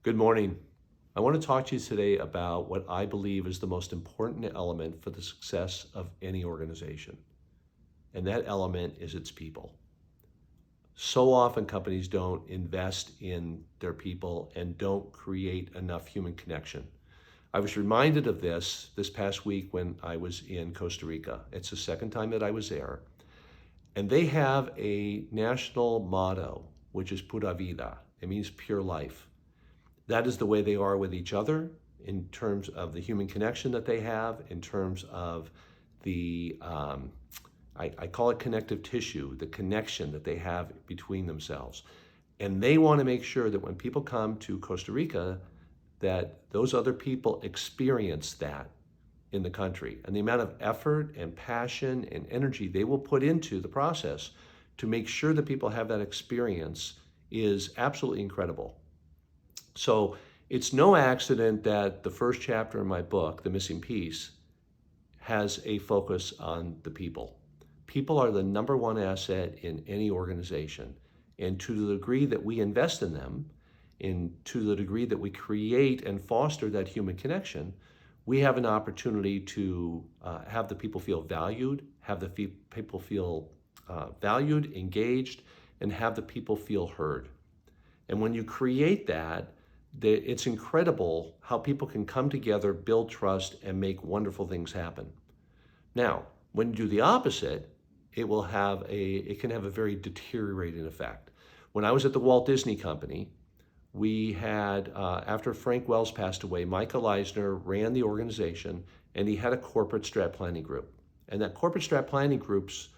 Good morning. I want to talk to you today about what I believe is the most important element for the success of any organization. And that element is its people. So often companies don't invest in their people and don't create enough human connection. I was reminded of this past week when I was in Costa Rica. It's the second time that I was there. And they have a national motto, which is pura vida. It means pure life. That is the way they are with each other in terms of the human connection that they have, in terms of I call it connective tissue, the connection that they have between themselves. And they want to make sure that when people come to Costa Rica, that those other people experience that in the country. And the amount of effort and passion and energy they will put into the process to make sure that people have that experience is absolutely incredible. So it's no accident that the first chapter in my book, The Missing Piece, has a focus on the people. People are the number one asset in any organization. And to the degree that we invest in them, and to the degree that we create and foster that human connection, we have an opportunity to have the people feel valued, have the people feel valued, engaged, and have the people feel heard. And when you create that, it's incredible how people can come together, build trust, and make wonderful things happen. Now, when you do the opposite, it can have a very deteriorating effect. When I was at the Walt Disney Company, we had, after Frank Wells passed away, Michael Eisner ran the organization, and he had a corporate strat planning group. And that corporate strat planning group's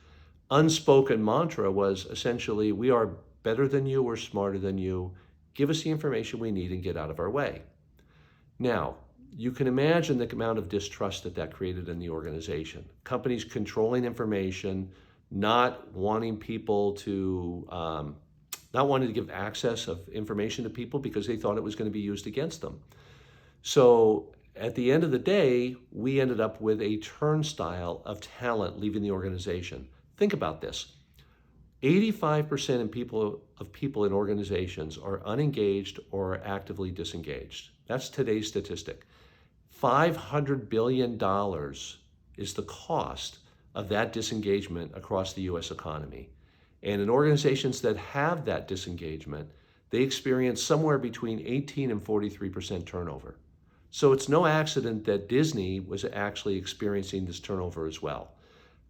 unspoken mantra was essentially, we are better than you, we're smarter than you, give us the information we need and get out of our way. Now, you can imagine the amount of distrust that created in the organization. Companies controlling information, not wanting people to, not wanting to give access of information to people because they thought it was going to be used against them. So at the end of the day, we ended up with a turnstile of talent leaving the organization. Think about this. 85% of people in organizations are unengaged or actively disengaged. That's today's statistic. $500 billion is the cost of that disengagement across the US economy. And in organizations that have that disengagement, they experience somewhere between 18 and 43% turnover. So it's no accident that Disney was actually experiencing this turnover as well.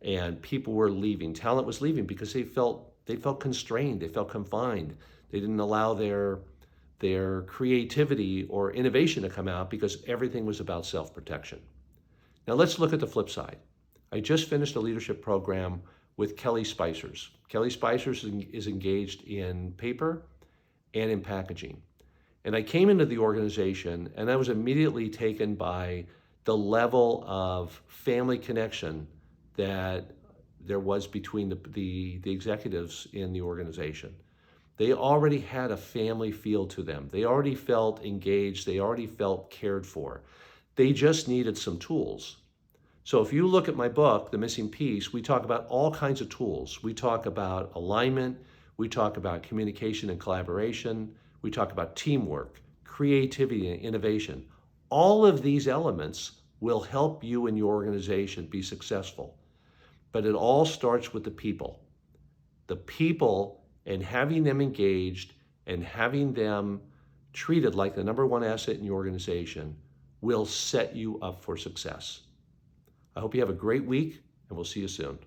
And people were leaving, talent was leaving because they felt constrained, they felt confined. They didn't allow their creativity or innovation to come out because everything was about self-protection. Now let's look at the flip side. I just finished a leadership program with Kelly Spicers. Kelly Spicers is engaged in paper and in packaging. And I came into the organization and I was immediately taken by the level of family connection that there was between the executives in the organization. They already had a family feel to them. They already felt engaged. They already felt cared for. They just needed some tools. So if you look at my book, The Missing Piece, we talk about all kinds of tools. We talk about alignment. We talk about communication and collaboration. We talk about teamwork, creativity, and innovation. All of these elements will help you and your organization be successful. But it all starts with the people. The people, and having them engaged and having them treated like the number one asset in your organization will set you up for success. I hope you have a great week, and we'll see you soon.